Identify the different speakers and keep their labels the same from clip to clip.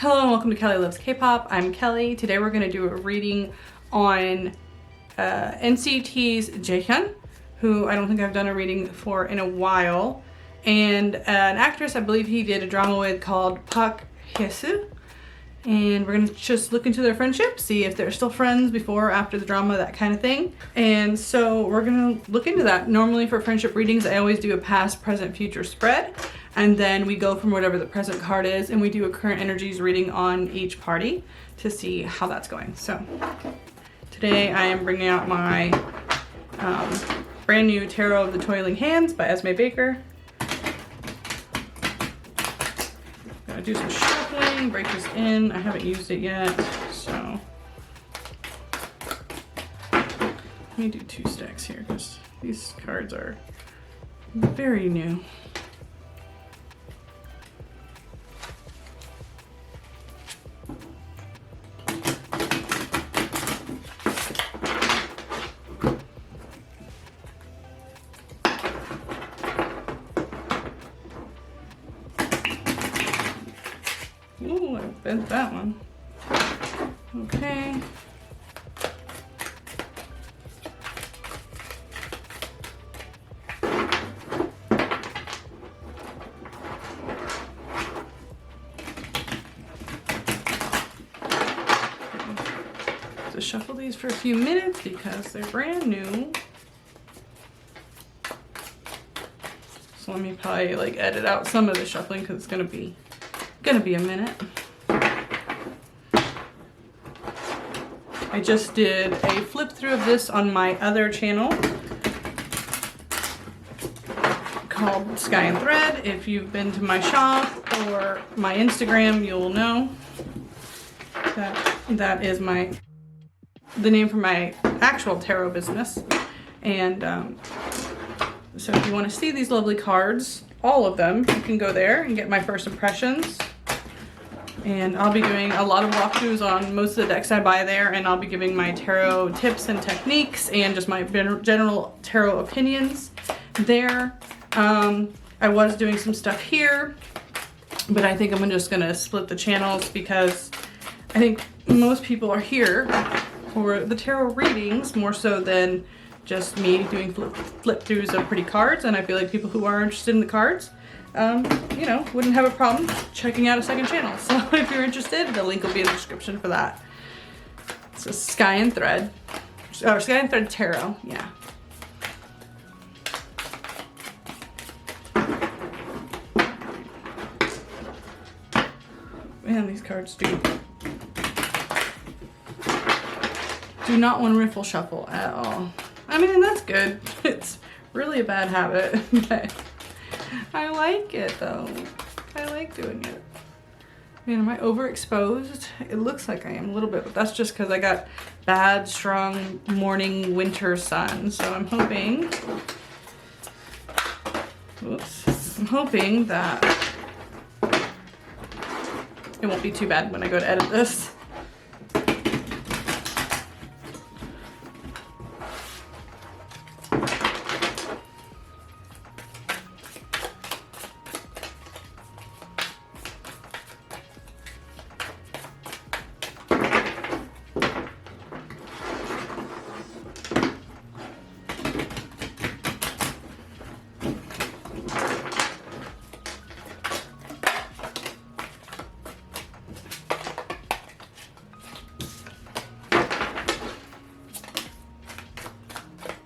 Speaker 1: Hello and welcome to Kelly Loves K-Pop. I'm Kelly. Today we're going to do a reading on NCT's Jaehyun, who I don't think I've done a reading for in a while, and an actress I believe he did a drama with called Park Hyesoo. And we're going to just look into their friendship, see if they're still friends before or after the drama, that kind of thing. And so we're going to look into that. Normally for friendship readings, I always do a past, present, future spread. And then we go from whatever the present card is and we do a current energies reading on each party to see how that's going. So today I am bringing out my brand new Tarot of the Toiling Hands by Esme Baker. Gonna do some shuffling, break this in. I haven't used it yet, so let me do 2 stacks here because these cards are very new. Ooh, I bent that one. Okay. So shuffle these for a few minutes because they're brand new. So let me probably like edit out some of the shuffling because it's gonna be a minute. I just did a flip through of this on my other channel called Sky and Thread. If you've been to my shop or my Instagram, you'll know that that is the name for my actual tarot business. And so if you want to see these lovely cards, all of them, you can go there and get my first impressions. And I'll be doing a lot of walkthroughs on most of the decks I buy there, and I'll be giving my tarot tips and techniques and just my general tarot opinions there. I was doing some stuff here, but I think I'm just gonna split the channels because I think most people are here for the tarot readings more so than just me doing flip throughs of pretty cards. And I feel like people who are interested in the cards you know, wouldn't have a problem checking out a second channel. So if you're interested, the link will be in the description for that. So Sky and Thread, or Sky and Thread Tarot, yeah. Man, these cards do not want to riffle shuffle at all. I mean, that's good. It's really a bad habit, but I like it though. I like doing it. Man, am I overexposed? It looks like I am a little bit, but that's just because I got bad, strong morning winter sun. So I'm hoping, I'm hoping that it won't be too bad when I go to edit this.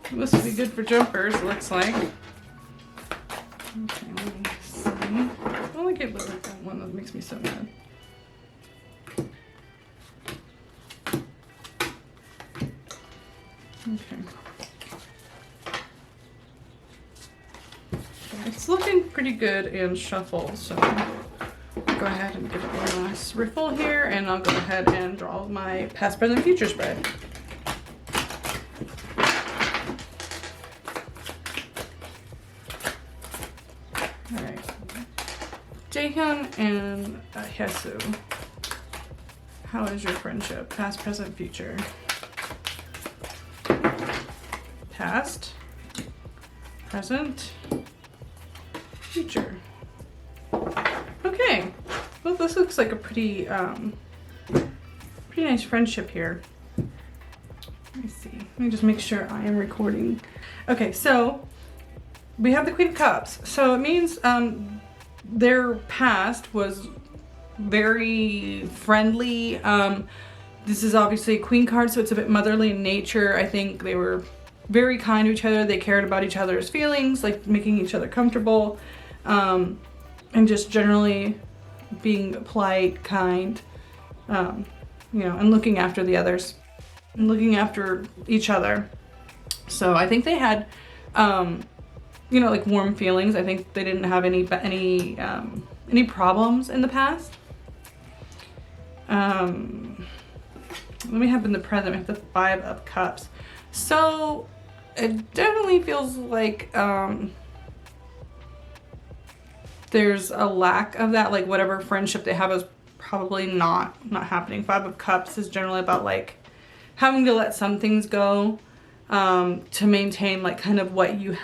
Speaker 1: This would be good for jumpers, it looks like. Okay, let me see. I only get that one that makes me so mad. Okay. It's looking pretty good and shuffled, so I'll go ahead and give it one last riffle here, and I'll go ahead and draw my past, present, future spread. Alright, Jaehyun and Hyesoo, how is your friendship? Past, present, future. Past, present, future. Okay, both this looks like a pretty nice friendship here. Let me see. Let me just make sure I am recording. Okay, so we have the Queen of Cups. So it means their past was very friendly. This is obviously a Queen card, so it's a bit motherly in nature. I think they were very kind to each other. They cared about each other's feelings, like making each other comfortable, and just generally being polite, kind, you know, and looking after the others and looking after each other. So I think they had, you know, like warm feelings. I think they didn't have any problems in the past. What we have in the present, we have the Five of Cups. So it definitely feels like there's a lack of that, like whatever friendship they have is probably not happening. Five of Cups is generally about like having to let some things go to maintain like kind of what you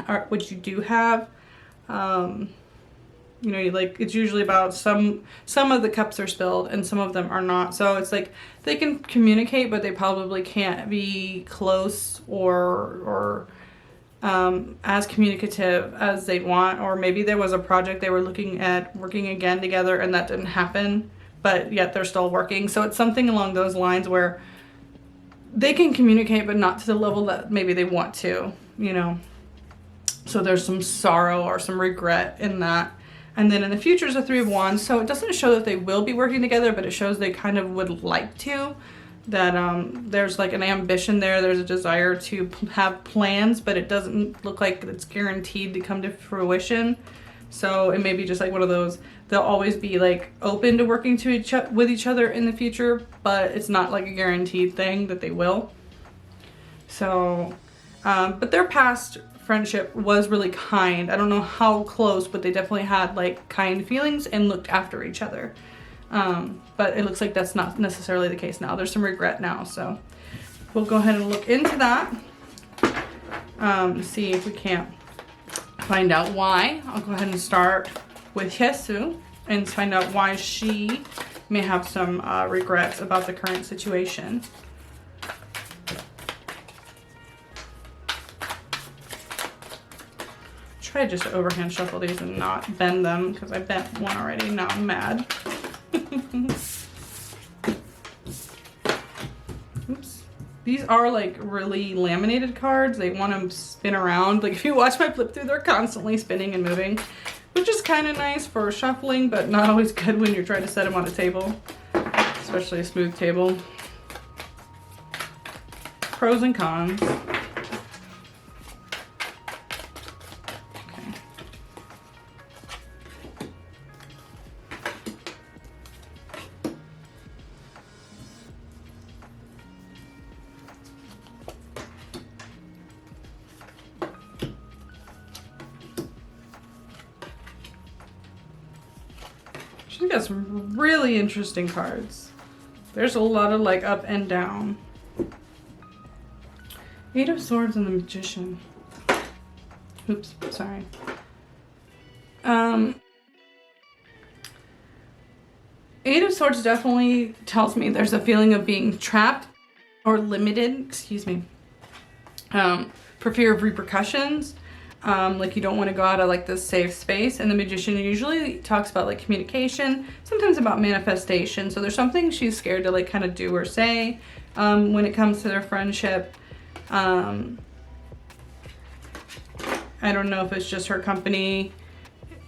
Speaker 1: do have. You know, like it's usually about some of the cups are spilled and some of them are not. So it's like they can communicate, but they probably can't be close or as communicative as they want. Or maybe there was a project they were looking at working again together and that didn't happen, but yet they're still working. So it's something along those lines where they can communicate, but not to the level that maybe they want to, you know. So there's some sorrow or some regret in that. And then in the future is a Three of Wands. So it doesn't show that they will be working together, but it shows they kind of would like to. That there's like an ambition there. There's a desire to have plans, but it doesn't look like it's guaranteed to come to fruition. So it may be just like one of those, they'll always be like open to working with each other in the future, but it's not like a guaranteed thing that they will. So, but their past friendship was really kind. I don't know how close, but they definitely had like kind feelings and looked after each other. But it looks like that's not necessarily the case now. There's some regret now, so we'll go ahead and look into that. See if we can't find out why. I'll go ahead and start with Hyesoo and find out why she may have some regrets about the current situation. Try just to overhand shuffle these and not bend them because I bent one already. Now I'm mad. Oops. These are like really laminated cards. They want to spin around. Like if you watch my flip through, they're constantly spinning and moving, which is kind of nice for shuffling, but not always good when you're trying to set them on a table, especially a smooth table. Pros and cons. She's got some really interesting cards. There's a lot of like up and down. Eight of Swords and the Magician. Oops, sorry. Eight of Swords definitely tells me there's a feeling of being trapped or limited, excuse me, for fear of repercussions. Like you don't want to go out of like this safe space. And the Magician usually talks about like communication, sometimes about manifestation. So there's something she's scared to like kind of do or say when it comes to their friendship. I don't know if it's just her company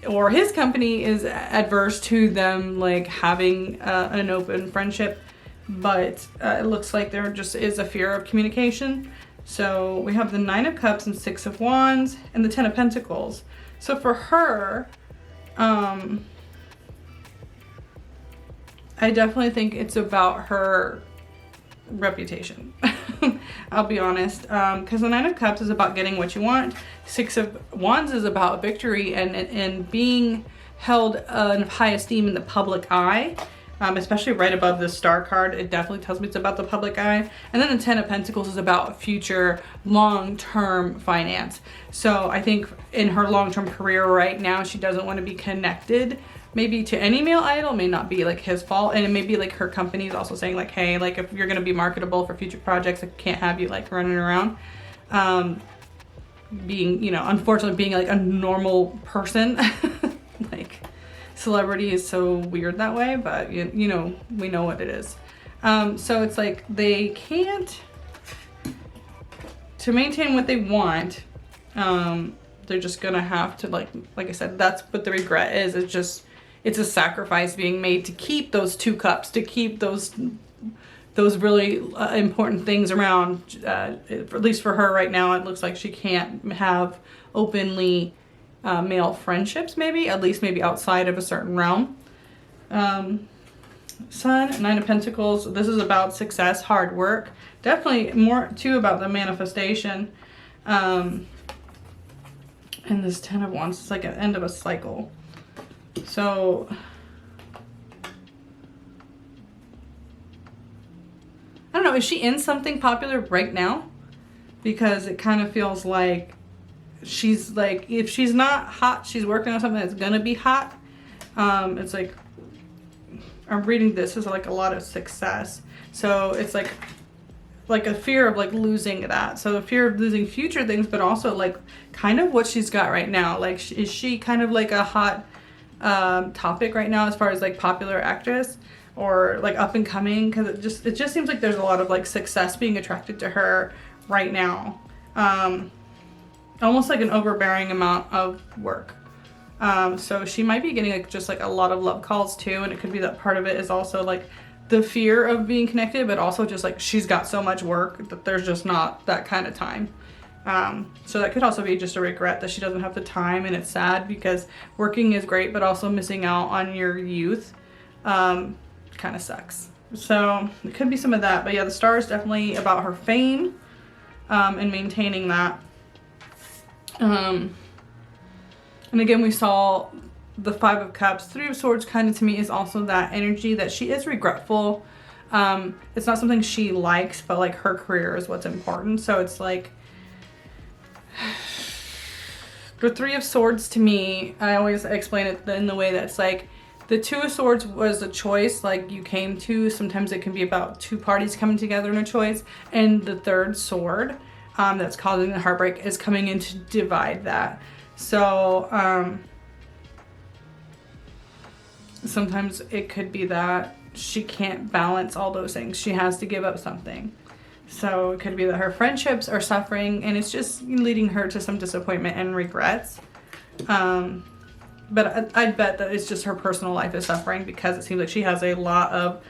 Speaker 1: or his company is adverse to them like having an open friendship, but it looks like there just is a fear of communication. So we have the Nine of Cups and Six of Wands and the Ten of Pentacles. So for her, I definitely think it's about her reputation. I'll be honest, because the Nine of Cups is about getting what you want. Six of Wands is about victory and being held in high esteem in the public eye. Especially right above the Star card, it definitely tells me it's about the public eye. And then the Ten of Pentacles is about future long-term finance. So I think in her long-term career right now, she doesn't want to be connected maybe to any male idol, may not be like his fault. And it may be like her company is also saying like, hey, like if you're going to be marketable for future projects, I can't have you like running around. Being, you know, unfortunately being like a normal person. Like celebrity is so weird that way, but you know, we know what it is. So it's like they can't, to maintain what they want, they're just gonna have to like I said, that's what the regret is. It's just, it's a sacrifice being made to keep those 2 cups, to keep those really important things around. At least for her right now, it looks like she can't have openly male friendships, maybe, at least maybe outside of a certain realm. Sun, 9 of Pentacles. This is about success, hard work. Definitely more too about the manifestation. And this 10 of Wands, it's like an end of a cycle. So I don't know, is she in something popular right now? Because it kind of feels like she's like, if she's not hot, she's working on something that's gonna be hot. It's like, I'm reading this as like a lot of success. So it's like a fear of like losing that. So the fear of losing future things, but also like kind of what she's got right now. Like, is she kind of like a hot topic right now as far as like popular actress or like up and coming? Because it just seems like there's a lot of like success being attracted to her right now. Almost like an overbearing amount of work. So she might be getting like just like a lot of love calls too, and it could be that part of it is also like the fear of being connected, but also just like she's got so much work that there's just not that kind of time. So that could also be just a regret that she doesn't have the time, and it's sad because working is great, but also missing out on your youth kind of sucks. So it could be some of that, but yeah, the star is definitely about her fame and maintaining that. And again, we saw the 5 of Cups. 3 of Swords kind of to me is also that energy that she is regretful. It's not something she likes, but like her career is what's important. So it's like the 3 of Swords to me, I always explain it in the way that's like the 2 of Swords was a choice like you came to. Sometimes it can be about 2 parties coming together in a choice. And the 3rd sword that's causing the heartbreak is coming in to divide that. So sometimes it could be that she can't balance all those things. She has to give up something. So it could be that her friendships are suffering and it's just leading her to some disappointment and regrets. But I'd bet that it's just her personal life is suffering because it seems like she has a lot of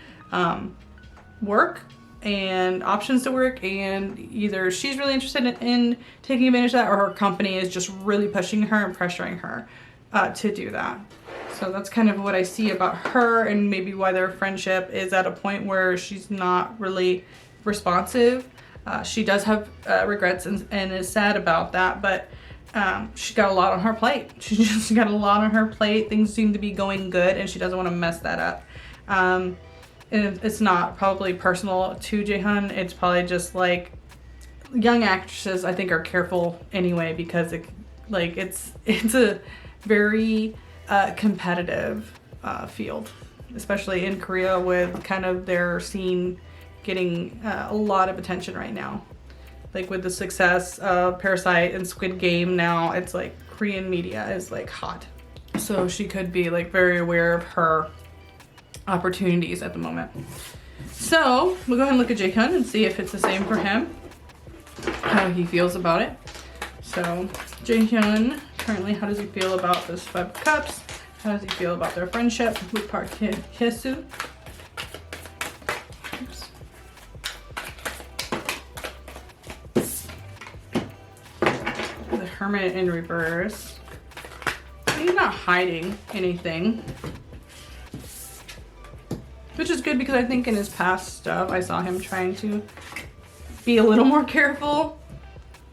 Speaker 1: work and options to work, and either she's really interested in taking advantage of that, or her company is just really pushing her and pressuring her to do that. So that's kind of what I see about her, and maybe why their friendship is at a point where she's not really responsive. She does have regrets and is sad about that, but she's got a lot on her plate. She just got a lot on her plate. Things seem to be going good, and she doesn't want to mess that up. And it's not probably personal to Jaehyun. It's probably just like young actresses, I think, are careful anyway, because it's a very competitive field, especially in Korea, with kind of their scene getting a lot of attention right now. Like with the success of Parasite and Squid Game now, it's like Korean media is like hot. So she could be like very aware of her opportunities at the moment. So we'll go ahead and look at Jaehyun and see if it's the same for him, how he feels about it. So Jaehyun, currently, how does he feel about this 5 of Cups? How does he feel about their friendship with Park Hyesoo? Oops. The Hermit in reverse. He's not hiding anything, which is good, because I think in his past stuff I saw him trying to be a little more careful.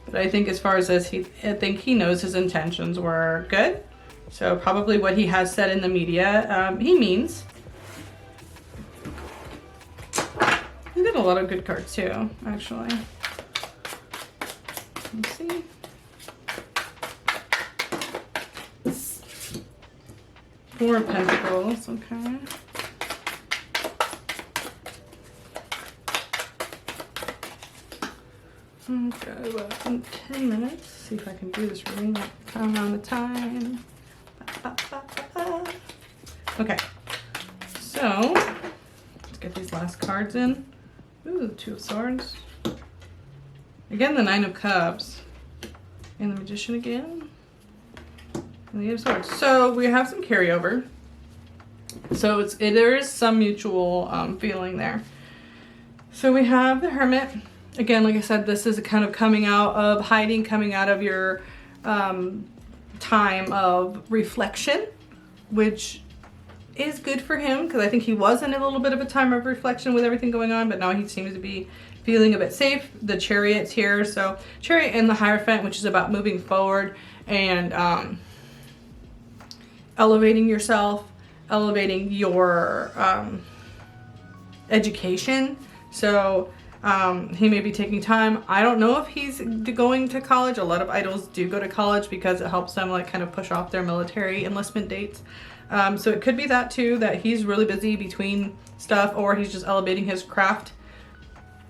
Speaker 1: But I think as far as this, I think he knows his intentions were good. So probably what he has said in the media, he means. He did a lot of good cards too, actually. Let's see. Four of Pentacles, okay. Okay, about 10 minutes. See if I can do this reading. Count on the time. Okay, so let's get these last cards in. Ooh, the Two of Swords. Again, the Nine of Cups. And the Magician again. And the Eight of Swords. So we have some carryover. So there is some mutual feeling there. So we have the Hermit. Again, like I said, this is a kind of coming out of hiding, coming out of your time of reflection, which is good for him because I think he was in a little bit of a time of reflection with everything going on, but now he seems to be feeling a bit safe. The Chariot's here, so Chariot and the Hierophant, which is about moving forward and elevating yourself, elevating your education. So he may be taking time. I don't know if he's going to college. A lot of idols do go to college because it helps them like kind of push off their military enlistment dates. So it could be that too, that he's really busy between stuff, or he's just elevating his craft.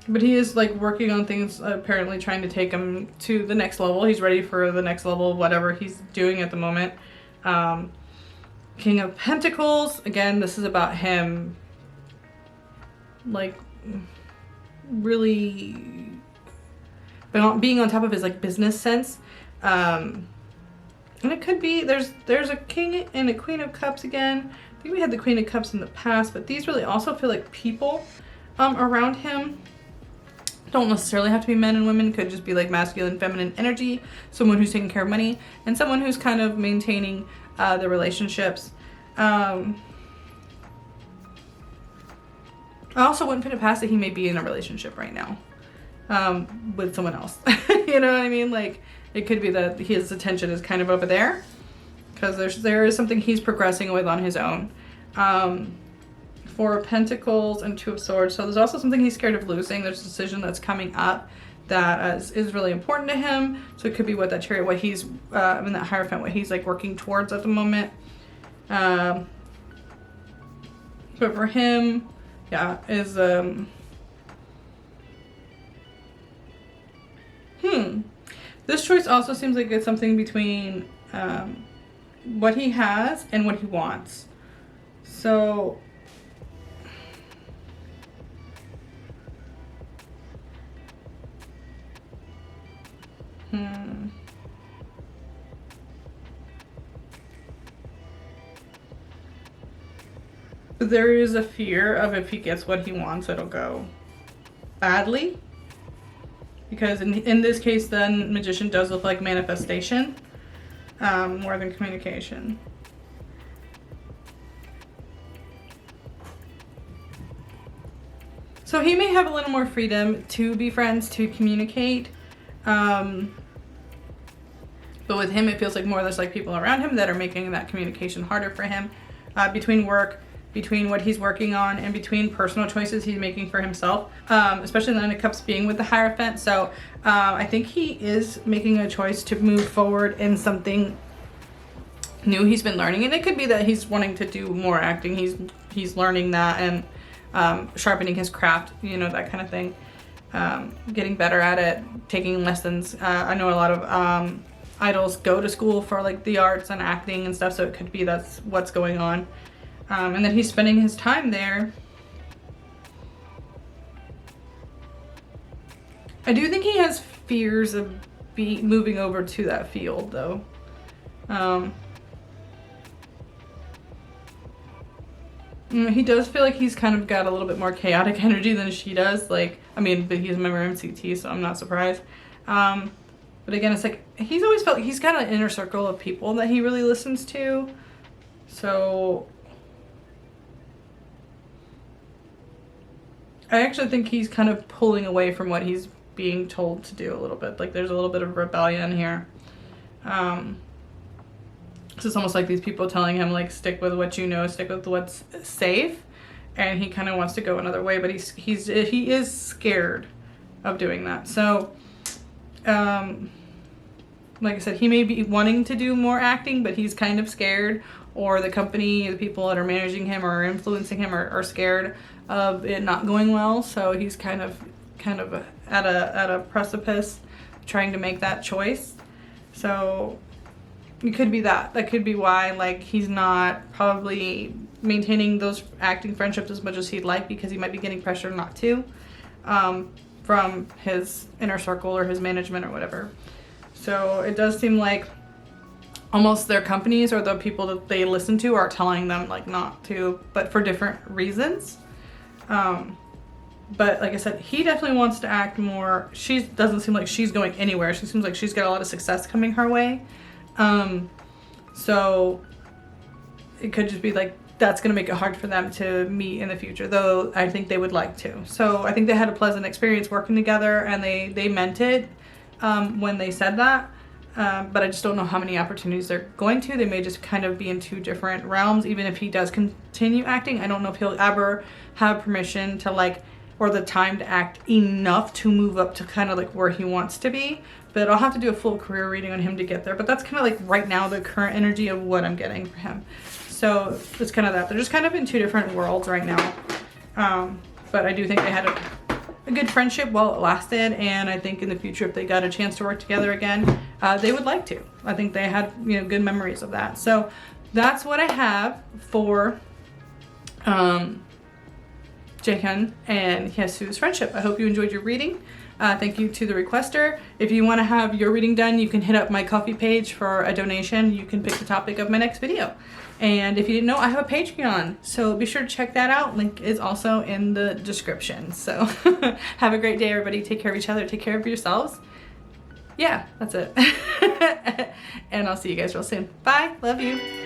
Speaker 1: But he is like working on things, apparently trying to take him to the next level. He's ready for the next level, whatever he's doing at the moment. King of Pentacles. Again, this is about him like really being on top of his like business sense. And it could be there's a King and a Queen of Cups again. I think we had the Queen of Cups in the past, but these really also feel like people around him. Don't necessarily have to be men and women. Could just be like masculine, feminine energy. Someone who's taking care of money and someone who's kind of maintaining the relationships. I also wouldn't put it past that he may be in a relationship right now with someone else. You know what I mean? Like it could be that his attention is kind of over there because there is something he's progressing with on his own. Four of Pentacles and Two of Swords. So there's also something he's scared of losing. There's a decision that's coming up that is really important to him. So it could be what that Chariot, what he's in that Hierophant, what he's like working towards at the moment. But for him, yeah, is this choice also seems like it's something between what he has and what he wants. So there is a fear of if he gets what he wants, it'll go badly. Because in this case, then Magician does look like manifestation more than communication. So he may have a little more freedom to be friends, to communicate. But with him, it feels like more there's like people around him that are making that communication harder for him between work, between what he's working on, and between personal choices he's making for himself, especially the Nine of Cups being with the Hierophant. So I think he is making a choice to move forward in something new he's been learning. And it could be that he's wanting to do more acting. He's learning that and sharpening his craft, you know, that kind of thing. Getting better at it, taking lessons. I know a lot of idols go to school for like the arts and acting and stuff, so it could be that's what's going on. And that he's spending his time there. I do think he has fears of moving over to that field though. He does feel like he's kind of got a little bit more chaotic energy than she does. Like, I mean, but he's a member of NCT, so I'm not surprised. But again, it's like, he's always felt like he's got an inner circle of people that he really listens to. So I actually think he's kind of pulling away from what he's being told to do a little bit. Like there's a little bit of rebellion here. So it's almost like these people telling him like, stick with what you know, stick with what's safe. And he kind of wants to go another way, but he is scared of doing that. So, like I said, he may be wanting to do more acting, but he's kind of scared, or the company, the people that are managing him or influencing him are scared of it not going well. So he's kind of at a precipice trying to make that choice. So it could be that. That could be why, like, he's not probably maintaining those acting friendships as much as he'd like, because he might be getting pressure not to from his inner circle or his management or whatever. So it does seem like almost their companies or the people that they listen to are telling them, like, not to, but for different reasons. But like I said, he definitely wants to act more. She doesn't seem like she's going anywhere. She seems like she's got a lot of success coming her way. So it could just be like, that's going to make it hard for them to meet in the future, though I think they would like to. So I think they had a pleasant experience working together, and they meant it when they said that. But I just don't know how many opportunities they're going to. They may just kind of be in two different realms. Even if he does continue acting, I don't know if he'll ever have permission to, like, or the time to act enough to move up to kind of like where he wants to be. But I'll have to do a full career reading on him to get there. But that's kind of like right now the current energy of what I'm getting for him. So it's kind of that. They're just kind of in two different worlds right now. But I do think they had a good friendship while it lasted. And I think in the future, if they got a chance to work together again, they would like to. I think they had, you know, good memories of that. So that's what I have for Jaehyun and Hyesoo's friendship. I hope you enjoyed your reading. Thank you to the requester. If you want to have your reading done, you can hit up my Ko-fi page for a donation. You can pick the topic of my next video. And if you didn't know, I have a Patreon, so be sure to check that out. Link is also in the description. So have a great day, everybody. Take care of each other. Take care of yourselves. Yeah, that's it. And I'll see you guys real soon. Bye. Love you.